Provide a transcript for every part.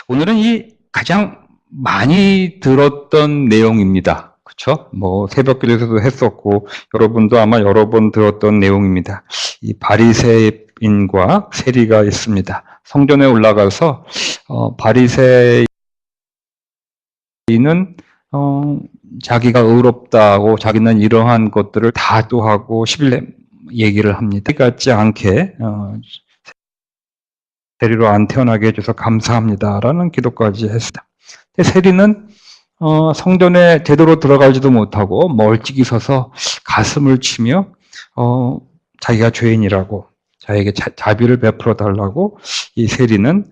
오늘은 이 가장 많이 들었던 내용입니다. 그렇죠? 뭐 새벽기도에서도 했었고 여러분도 아마 여러 번 들었던 내용입니다. 이 바리새인과 세리가 있습니다. 성전에 올라가서 바리새인은 자기가 의롭다고 자기는 이러한 것들을 다 또하고 11년 얘기를 합니다. 같지 않게 세리로 안 태어나게 해줘서 감사합니다라는 기도까지 했습니다. 세리는 성전에 제대로 들어가지도 못하고 멀찍이 서서 가슴을 치며 자기가 죄인이라고 자에게 자비를 베풀어 달라고 이 세리는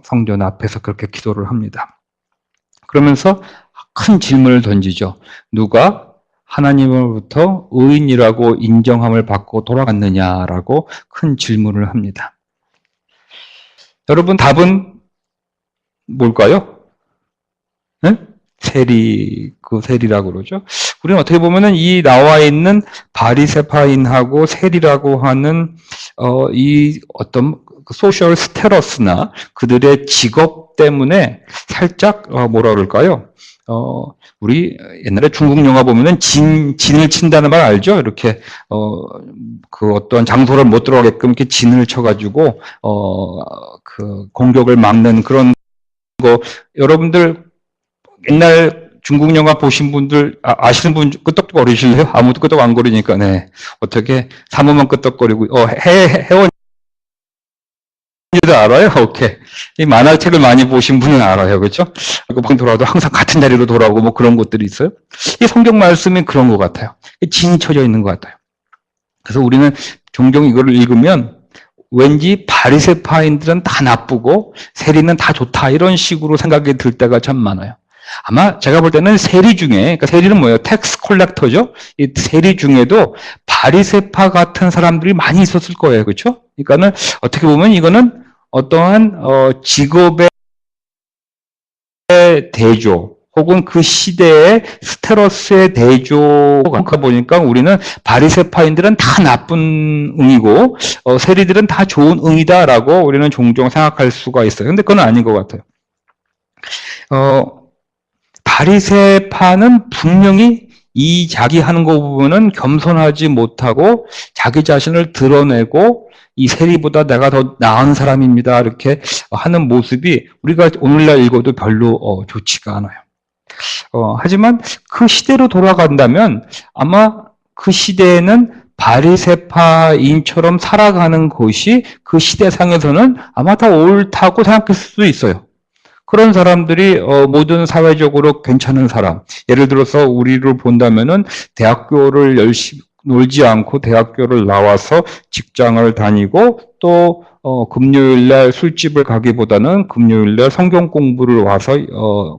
성전 앞에서 그렇게 기도를 합니다. 그러면서 큰 질문을 던지죠. 누가 하나님으로부터 의인이라고 인정함을 받고 돌아갔느냐라고 큰 질문을 합니다. 여러분 답은 뭘까요? 네? 세리라고 그러죠. 우리는 어떻게 보면은 이 나와 있는 바리새파인하고 세리라고 하는 이 어떤 소셜 스테러스나 그들의 직업 때문에 살짝 뭐라 그럴까요? 우리 옛날에 중국 영화 보면은 진을 친다는 말 알죠? 이렇게 그 어떤 장소를 못 들어가게끔 이렇게 진을 쳐가지고 그 공격을 막는 그런 거 여러분들 옛날 중국 영화 보신 분들 아시는 분 끄떡거리실래요? 아무도 끄떡 안 거리니까 네 어떻게 사모만 끄떡거리고 회원 알아요? 오케이. 이 만화책을 많이 보신 분은 알아요. 그렇죠? 방 돌아와도 항상 같은 자리로 돌아오고 뭐 그런 것들이 있어요. 이 성경 말씀이 그런 것 같아요. 진이 쳐져 있는 것 같아요. 그래서 우리는 종종 이거를 읽으면 왠지 바리새파인들은 다 나쁘고 세리는 다 좋다 이런 식으로 생각이 들 때가 참 많아요. 아마 제가 볼 때는 세리 중에, 그러니까 세리는 뭐예요? 텍스 콜렉터죠? 이 세리 중에도 바리새파 같은 사람들이 많이 있었을 거예요. 그렇죠? 그러니까는 어떻게 보면 이거는 어떠한 직업의 대조 혹은 그 시대의 스테러스의 대조가 보니까 우리는 바리새파인들은 다 나쁜 응이고 세리들은 다 좋은 응이다라고 우리는 종종 생각할 수가 있어요. 근데 그건 아닌 것 같아요. 바리새파는 분명히 이 자기 하는 거 보면은 겸손하지 못하고 자기 자신을 드러내고 이 세리보다 내가 더 나은 사람입니다. 이렇게 하는 모습이 우리가 오늘날 읽어도 별로 좋지가 않아요. 하지만 그 시대로 돌아간다면 아마 그 시대에는 바리새파인처럼 살아가는 것이 그 시대상에서는 아마 더 옳다고 생각했을 수도 있어요. 그런 사람들이 모든 사회적으로 괜찮은 사람. 예를 들어서 우리를 본다면은 대학교를 열심히 놀지 않고 대학교를 나와서 직장을 다니고 또 금요일날 술집을 가기보다는 금요일날 성경 공부를 와서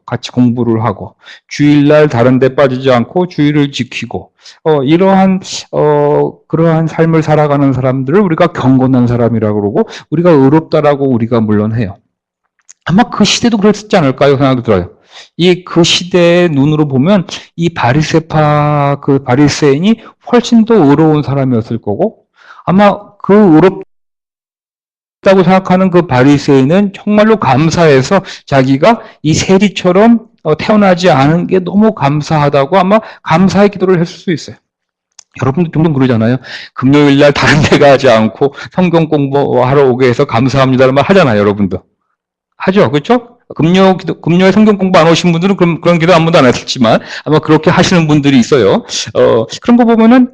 같이 공부를 하고 주일날 다른 데 빠지지 않고 주일을 지키고 이러한 그러한 삶을 살아가는 사람들을 우리가 경건한 사람이라고 그러고 우리가 의롭다라고 우리가 물론 해요. 아마 그 시대도 그랬지 않을까요? 생각이 들어요. 그 시대의 눈으로 보면 이 바리새파, 그 바리새인이 훨씬 더 의로운 사람이었을 거고 아마 그 의롭다고 생각하는 그 바리새인은 정말로 감사해서 자기가 이 세리처럼 태어나지 않은 게 너무 감사하다고 아마 감사의 기도를 했을 수 있어요. 여러분도 종종 그러잖아요. 금요일날 다른 데 가지 않고 성경 공부하러 오게 해서 감사합니다라는 말 하잖아요. 여러분도. 하죠. 그렇죠? 금요일 성경 공부 안 오신 분들은 그런 기도 아무도 안 했지만 아마 그렇게 하시는 분들이 있어요. 그런 거 보면은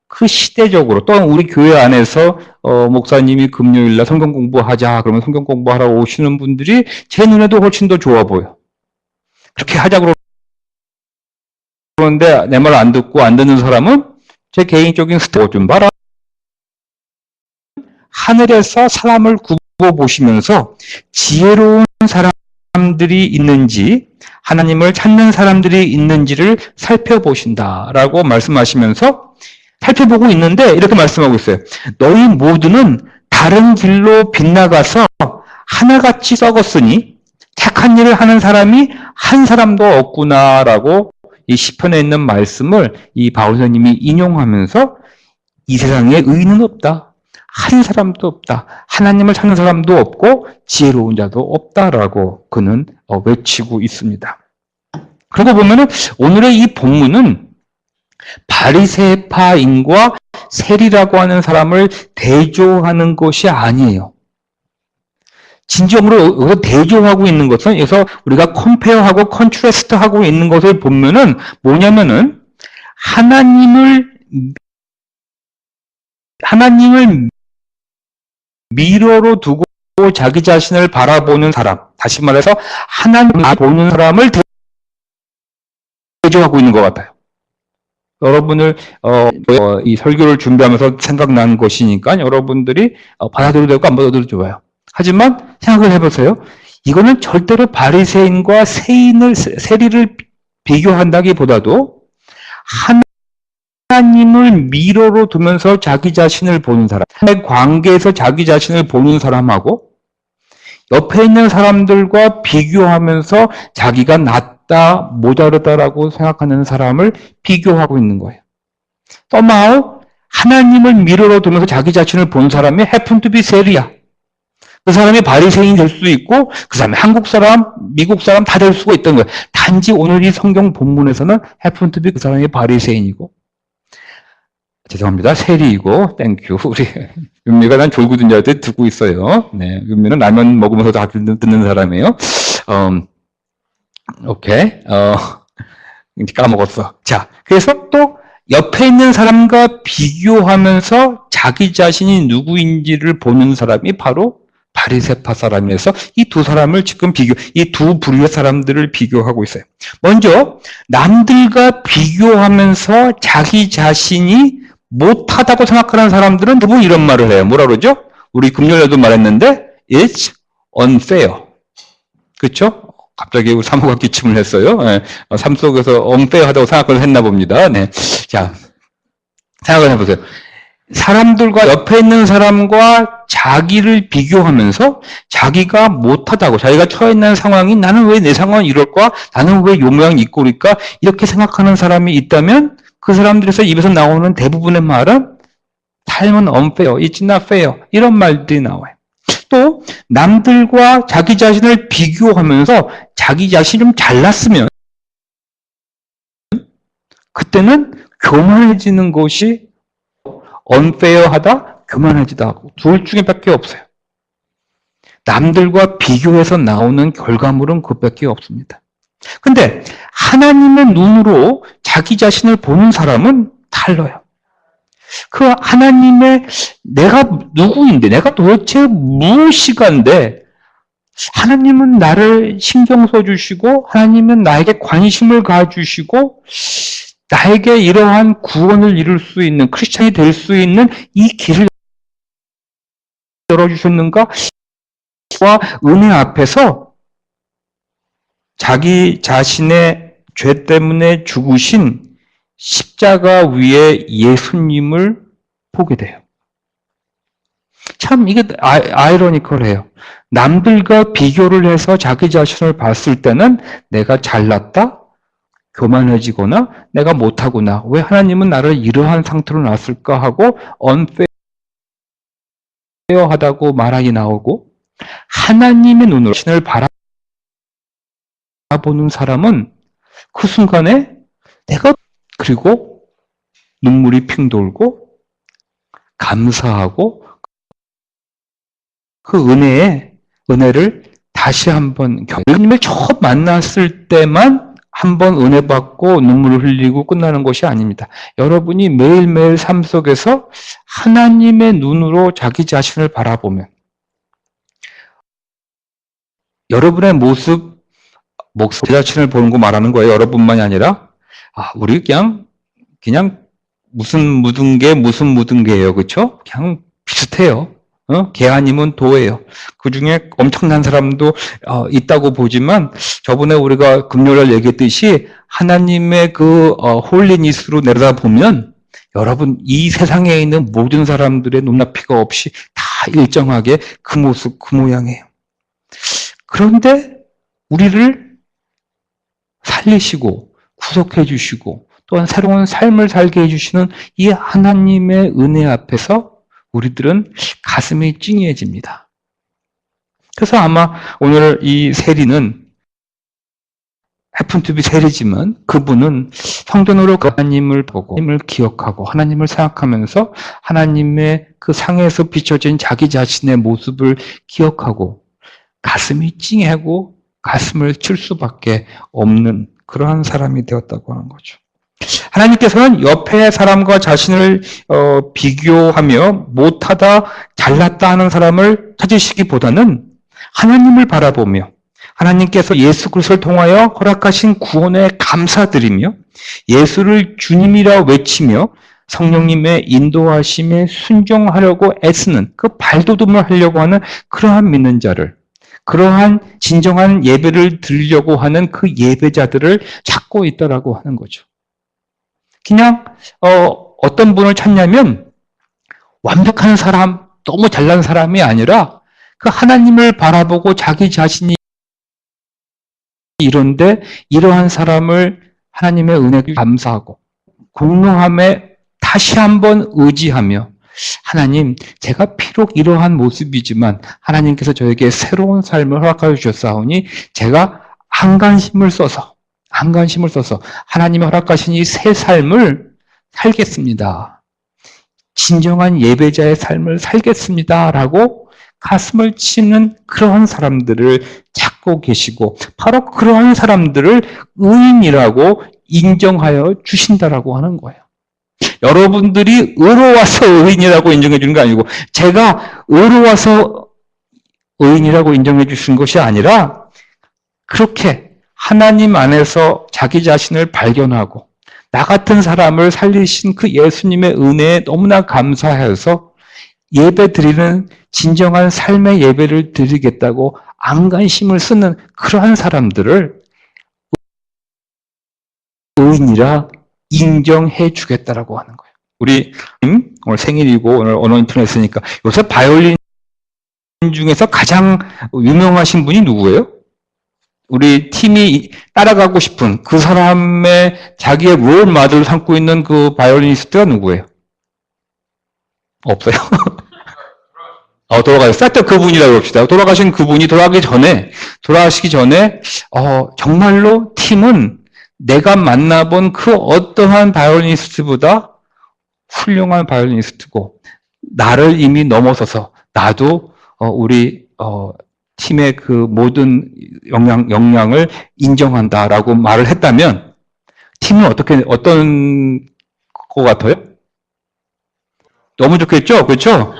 그 시대적으로 또 우리 교회 안에서 목사님이 금요일날 성경 공부하자 그러면 성경 공부하러 오시는 분들이 제 눈에도 훨씬 더 좋아 보여. 그렇게 하자 그러는데 내 말 안 듣고 안 듣는 사람은 제 개인적인 스타일 좀 봐라. 하늘에서 사람을 보시면서 지혜로운 사람들이 있는지 하나님을 찾는 사람들이 있는지를 살펴보신다라고 말씀하시면서 살펴보고 있는데 이렇게 말씀하고 있어요. 너희 모두는 다른 길로 빗나가서 하나같이 썩었으니 착한 일을 하는 사람이 한 사람도 없구나라고 이 시편에 있는 말씀을 이 바울 선생님이 인용하면서 이 세상에 의인은 없다. 한 사람도 없다. 하나님을 찾는 사람도 없고 지혜로운 자도 없다라고 그는 외치고 있습니다. 그러고 보면은 오늘의 이 본문은 바리새파인과 세리라고 하는 사람을 대조하는 것이 아니에요. 진정으로 대조하고 있는 것은, 여기서 우리가 컴페어하고 컨트래스트하고 있는 것을 보면은 뭐냐면은 하나님을 미러로 두고 자기 자신을 바라보는 사람, 다시 말해서 하나님을 보는 사람을 대조하고 있는 것 같아요. 여러분을 이 설교를 준비하면서 생각난 것이니까 여러분들이 받아들여도 되고 안 받아들여도 좋아요. 하지만 생각을 해보세요. 이거는 절대로 바리새인과 세리를 비교한다기보다도 하나님을 미러로 두면서 자기 자신을 보는 사람, 하나님의 관계에서 자기 자신을 보는 사람하고 옆에 있는 사람들과 비교하면서 자기가 낫다, 모자르다라고 생각하는 사람을 비교하고 있는 거예요. somehow 하나님을 미러로 두면서 자기 자신을 본 사람이 happen to be 세리야. 그 사람이 바리새인이 될 수도 있고 그 사람이 한국 사람, 미국 사람 다 될 수가 있던 거예요. 단지 오늘 이 성경 본문에서는 happen to be 그 사람이 바리새인이고, 죄송합니다, 세리이고, 땡큐. 우리 윤미가 난 졸고 듣는 자들 듣고 있어요. 네, 윤미는 라면 먹으면서 다 듣는 사람이에요. 오케이. 까먹었어. 자, 그래서 또 옆에 있는 사람과 비교하면서 자기 자신이 누구인지를 보는 사람이 바로 바리새파 사람이어서 이 두 사람을 지금 이 두 부류의 사람들을 비교하고 있어요. 먼저 남들과 비교하면서 자기 자신이 못하다고 생각하는 사람들은 대부분 이런 말을 해요. 뭐라 그러죠? 우리 금요일에도 말했는데 it's unfair. 그렇죠? 갑자기 사모가 기침을 했어요. 네. 삶 속에서 unfair하다고 생각을 했나 봅니다. 네. 자, 생각을 해보세요. 사람들과 옆에 있는 사람과 자기를 비교하면서 자기가 못하다고, 자기가 처해 있는 상황이 나는 왜 내 상황은 이럴까? 나는 왜 요 모양 이 꼴일까? 이렇게 생각하는 사람이 있다면 그 사람들에서 입에서 나오는 대부분의 말은 삶은 unfair, it's not fair 이런 말들이 나와요. 또 남들과 자기 자신을 비교하면서 자기 자신이 좀 잘났으면 그때는 교만해지는 것이 unfair하다, 교만해지다 하고 둘 중에 밖에 없어요. 남들과 비교해서 나오는 결과물은 그밖에 없습니다. 근데 하나님의 눈으로 자기 자신을 보는 사람은 달라요. 그 하나님의 내가 누구인데, 내가 도대체 무엇이간데 하나님은 나를 신경 써주시고 하나님은 나에게 관심을 가주시고 나에게 이러한 구원을 이룰 수 있는, 크리스찬이 될 수 있는 이 길을 열어주셨는가? 와 은혜 앞에서 자기 자신의 죄 때문에 죽으신 십자가 위에 예수님을 보게 돼요. 참 이게 아이러니컬해요. 남들과 비교를 해서 자기 자신을 봤을 때는 내가 잘났다, 교만해지거나 내가 못하구나, 왜 하나님은 나를 이러한 상태로 놨을까 하고 unfair하다고 말하기 나오고, 하나님의 눈으로 신을 바라보는 사람은 그 순간에 내가, 그리고 눈물이 핑 돌고 감사하고 그 은혜를 다시 한번 예수님을 처음 만났을 때만 한번 은혜 받고 눈물을 흘리고 끝나는 것이 아닙니다. 여러분이 매일매일 삶 속에서 하나님의 눈으로 자기 자신을 바라보면 여러분의 목소리 자신을 보는 거 말하는 거예요. 여러분만이 아니라 우리 그냥 무슨 묻은 게예요, 그렇죠? 그냥 비슷해요. 개 아니면 도예요. 그 중에 엄청난 사람도 있다고 보지만 저번에 우리가 금요일 얘기했듯이 하나님의 그 홀리니스로 내려다보면 여러분 이 세상에 있는 모든 사람들의 높낮이가 없이 다 일정하게 그 모습, 그 모양이에요. 그런데 우리를 살리시고 구속해 주시고 또한 새로운 삶을 살게 해주시는 이 하나님의 은혜 앞에서 우리들은 가슴이 찡해집니다. 그래서 아마 오늘 이 세리는 해픈 투비 세리지만 그분은 성전으로 하나님을 보고 하나님을 기억하고 하나님을 생각하면서 하나님의 그 상에서 비춰진 자기 자신의 모습을 기억하고 가슴이 찡하고 가슴을 칠 수밖에 없는 그러한 사람이 되었다고 하는 거죠. 하나님께서는 옆에 사람과 자신을 비교하며 못하다 잘났다 하는 사람을 찾으시기보다는 하나님을 바라보며 하나님께서 예수 그리스도를 통하여 허락하신 구원에 감사드리며 예수를 주님이라 외치며 성령님의 인도하심에 순종하려고 애쓰는 그 발돋움을 하려고 하는 그러한 믿는 자를, 그러한 진정한 예배를 드리려고 하는 그 예배자들을 찾고 있다라고 하는 거죠. 그냥 어떤 분을 찾냐면 완벽한 사람, 너무 잘난 사람이 아니라 그 하나님을 바라보고 자기 자신이 이런데 이러한 사람을 하나님의 은혜에 감사하고 공평함에 다시 한번 의지하며 하나님, 제가 비록 이러한 모습이지만 하나님께서 저에게 새로운 삶을 허락하여 주셨사오니 제가 안간힘을 써서 하나님이 허락하신 이 새 삶을 살겠습니다. 진정한 예배자의 삶을 살겠습니다라고 가슴을 치는 그러한 사람들을 찾고 계시고 바로 그러한 사람들을 의인이라고 인정하여 주신다라고 하는 거예요. 여러분들이 의로워서 의인이라고 인정해 주는 게 아니고 제가 의로워서 의인이라고 인정해 주신 것이 아니라 그렇게 하나님 안에서 자기 자신을 발견하고 나 같은 사람을 살리신 그 예수님의 은혜에 너무나 감사해서 예배 드리는 진정한 삶의 예배를 드리겠다고 안간힘을 쓰는 그러한 사람들을 의인이라 인정해 주겠다라고 하는 거예요. 우리 오늘 생일이고 오늘 언어 인터넷이니까 요새 바이올린 중에서 가장 유명하신 분이 누구예요? 우리 팀이 따라가고 싶은 그 사람의 자기의 롤 모델을 삼고 있는 그 바이올리니스트가 누구예요? 없어요? 돌아가셨어요. 하여튼 그분이라고 합시다. 돌아가시기 전에, 정말로 팀은 내가 만나본 그 어떠한 바이올리니스트보다 훌륭한 바이올리니스트고, 나를 이미 넘어서서, 나도, 우리, 팀의 그 모든 역량을 인정한다라고 말을 했다면, 팀은 어떤 것 같아요? 너무 좋겠죠? 그렇죠?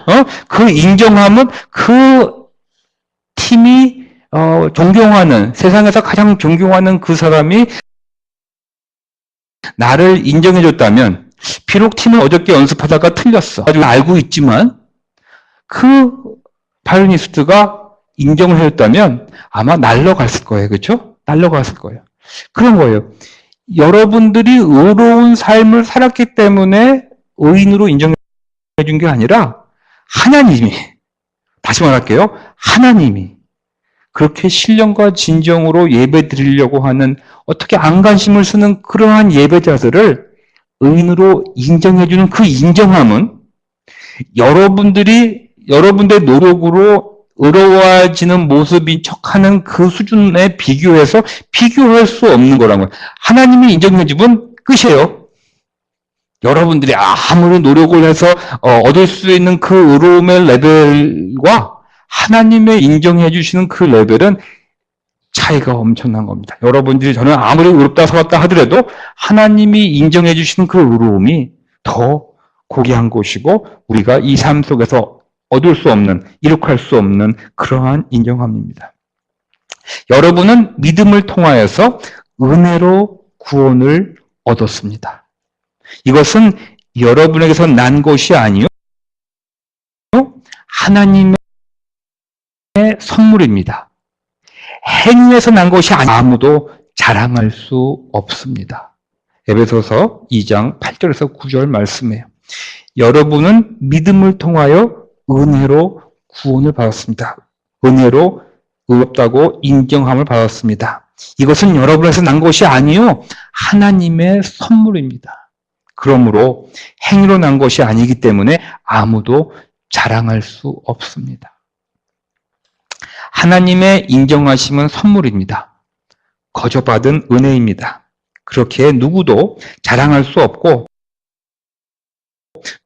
그 인정함은 그 팀이 존경하는, 세상에서 가장 존경하는 그 사람이 나를 인정해줬다면 비록 팀은 어저께 연습하다가 틀렸어. 아주 알고 있지만 그 바이올리니스트가 인정을 해줬다면 아마 날려갔을 거예요. 그렇죠? 날려갔을 거예요. 그런 거예요. 여러분들이 의로운 삶을 살았기 때문에 의인으로 인정해 준 게 아니라 하나님이, 다시 말할게요. 하나님이 그렇게 신령과 진정으로 예배 드리려고 하는 어떻게 안간힘을 쓰는 그러한 예배자들을 의인으로 인정해 주는 그 인정함은 여러분들의 노력으로 의로워지는 모습인 척하는 그 수준에 비교해서 비교할 수 없는 거라고요. 하나님이 인정해 주면 끝이에요. 여러분들이 아무리 노력을 해서 얻을 수 있는 그 의로움의 레벨과 하나님의 인정해 주시는 그 레벨은 차이가 엄청난 겁니다. 여러분들이 저는 아무리 의롭다 살았다 하더라도 하나님이 인정해 주시는 그 의로움이 더 고귀한 것이고 우리가 이 삶 속에서 얻을 수 없는, 이룩할 수 없는 그러한 인정함입니다. 여러분은 믿음을 통하여서 은혜로 구원을 얻었습니다. 이것은 여러분에게서 난 것이 아니요 하나님의 선물입니다. 행위에서 난 것이 아무도 자랑할 수 없습니다. 에베소서 2장 8절에서 9절 말씀이에요. 여러분은 믿음을 통하여 은혜로 구원을 받았습니다. 은혜로 의롭다고 인정함을 받았습니다. 이것은 여러분에서 난 것이 아니요 하나님의 선물입니다. 그러므로 행위로 난 것이 아니기 때문에 아무도 자랑할 수 없습니다. 하나님의 인정하심은 선물입니다. 거저받은 은혜입니다. 그렇게 누구도 자랑할 수 없고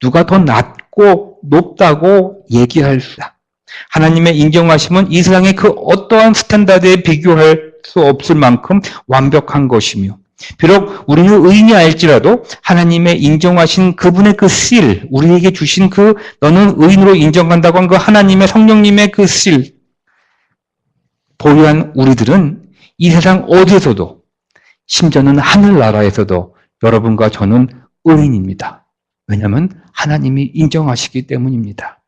누가 더 낮고 높다고 얘기할 수 없다. 하나님의 인정하심은 이 세상의 그 어떠한 스탠다드에 비교할 수 없을 만큼 완벽한 것이며, 비록 우리는 의인이 알지라도 하나님의 인정하신 그분의 그 실, 우리에게 주신 그 너는 의인으로 인정한다고 한 그 하나님의 성령님의 그 실 보유한 우리들은 이 세상 어디에서도, 심지어는 하늘나라에서도 여러분과 저는 의인입니다. 왜냐하면 하나님이 인정하시기 때문입니다.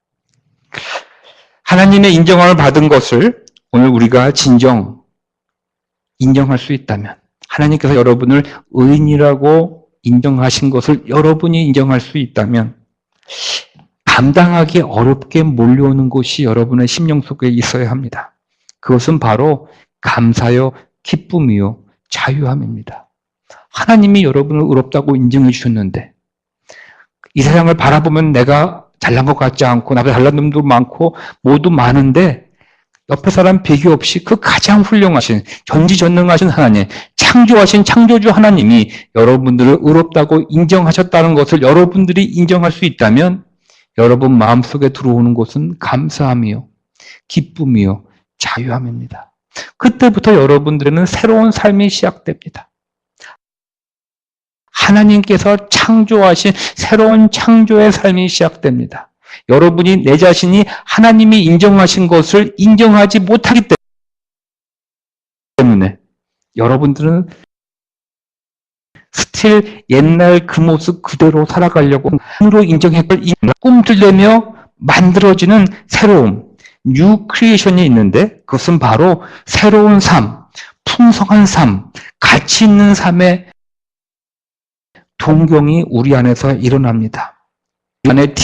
하나님의 인정함을 받은 것을 오늘 우리가 진정 인정할 수 있다면, 하나님께서 여러분을 의인이라고 인정하신 것을 여러분이 인정할 수 있다면, 감당하기 어렵게 몰려오는 것이 여러분의 심령 속에 있어야 합니다. 그것은 바로 감사요, 기쁨이요, 자유함입니다. 하나님이 여러분을 의롭다고 인정해 주셨는데, 이 세상을 바라보면 내가 잘난 것 같지 않고 나보다 잘난 놈도 많고 모두 많은데, 옆에 사람 비교 없이 그 가장 훌륭하신 전지전능하신 하나님, 창조하신 창조주 하나님이 여러분들을 의롭다고 인정하셨다는 것을 여러분들이 인정할 수 있다면, 여러분 마음속에 들어오는 것은 감사함이요, 기쁨이요, 자유함입니다. 그때부터 여러분들에는 새로운 삶이 시작됩니다. 하나님께서 창조하신 새로운 창조의 삶이 시작됩니다. 여러분이, 내 자신이 하나님이 인정하신 것을 인정하지 못하기 때문에 여러분들은 스틸 옛날 그 모습 그대로 살아가려고 으로 인정했걸 꿈틀대며 만들어지는 새로움, 뉴 크리에이션이 있는데, 그것은 바로 새로운 삶, 풍성한 삶, 가치 있는 삶의 동경이 우리 안에서 일어납니다. 우리 안에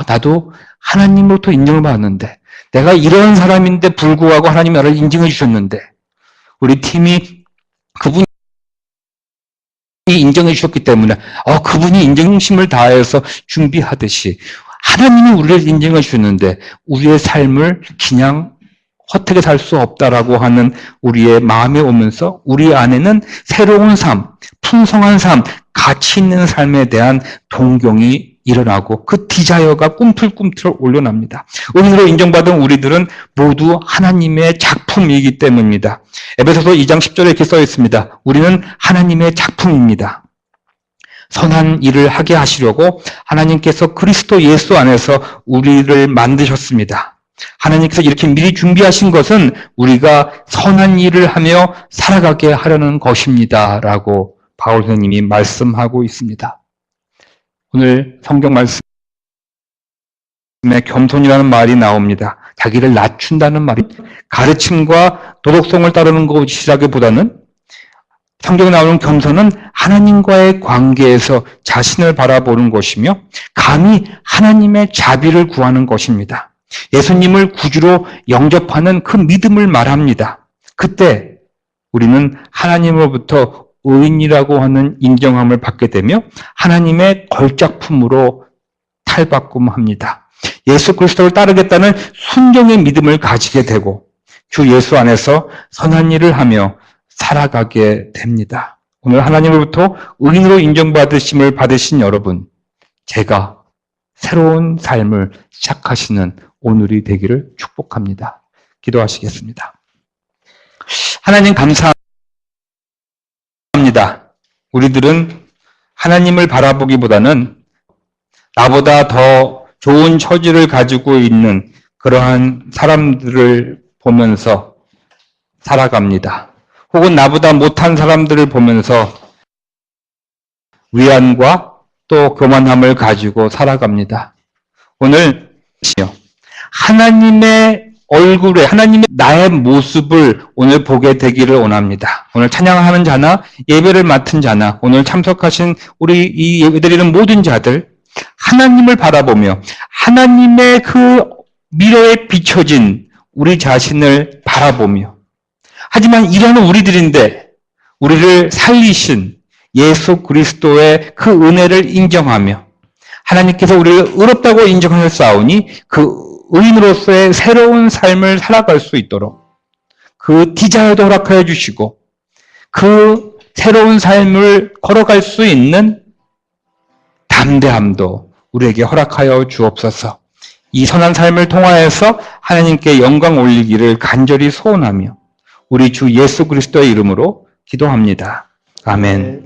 나도 하나님으로부터 인정을 받았는데, 내가 이런 사람인데 불구하고 하나님이 나를 인정해 주셨는데, 우리 팀이 그분이 인정해 주셨기 때문에 그분이 인정심을 다해서 준비하듯이 하나님이 우리를 인정해 주셨는데 우리의 삶을 그냥 헛되게 살 수 없다라고 하는 우리의 마음이 오면서 우리 안에는 새로운 삶, 풍성한 삶, 가치 있는 삶에 대한 동경이 일어나고 그 디자이어가 꿈틀꿈틀 올려납니다. 의인으로 인정받은 우리들은 모두 하나님의 작품이기 때문입니다. 에베소서 2장 10절에 이렇게 써 있습니다. 우리는 하나님의 작품입니다. 선한 일을 하게 하시려고 하나님께서 그리스도 예수 안에서 우리를 만드셨습니다. 하나님께서 이렇게 미리 준비하신 것은 우리가 선한 일을 하며 살아가게 하려는 것입니다. 라고 바울 선생님이 말씀하고 있습니다. 오늘 성경 말씀에 겸손이라는 말이 나옵니다. 자기를 낮춘다는 말이 가르침과 도덕성을 따르는 것이라기보다는 성경에 나오는 겸손은 하나님과의 관계에서 자신을 바라보는 것이며 감히 하나님의 자비를 구하는 것입니다. 예수님을 구주로 영접하는 그 믿음을 말합니다. 그때 우리는 하나님으로부터 의인이라고 하는 인정함을 받게 되며 하나님의 걸작품으로 탈바꿈합니다. 예수 그리스도를 따르겠다는 순종의 믿음을 가지게 되고 주 예수 안에서 선한 일을 하며 살아가게 됩니다. 오늘 하나님으로부터 의인으로 인정받으심을 받으신 여러분, 제가 새로운 삶을 시작하시는 오늘이 되기를 축복합니다. 기도하시겠습니다. 하나님 감사합니다. 우리들은 하나님을 바라보기보다는 나보다 더 좋은 처지를 가지고 있는 그러한 사람들을 보면서 살아갑니다. 혹은 나보다 못한 사람들을 보면서 위안과 또 교만함을 가지고 살아갑니다. 오늘 하나님의 얼굴에 하나님의 나의 모습을 오늘 보게 되기를 원합니다. 오늘 찬양하는 자나 예배를 맡은 자나 오늘 참석하신 우리 이 예배 드리는 모든 자들 하나님을 바라보며 하나님의 그 미래에 비춰진 우리 자신을 바라보며, 하지만 이러는 우리들인데 우리를 살리신 예수 그리스도의 그 은혜를 인정하며 하나님께서 우리를 의롭다고 인정하셨사오니 그 의인으로서의 새로운 삶을 살아갈 수 있도록 그 디자이어도 허락하여 주시고 그 새로운 삶을 걸어갈 수 있는 담대함도 우리에게 허락하여 주옵소서. 이 선한 삶을 통하여서 하나님께 영광 올리기를 간절히 소원하며 우리 주 예수 그리스도의 이름으로 기도합니다. 아멘.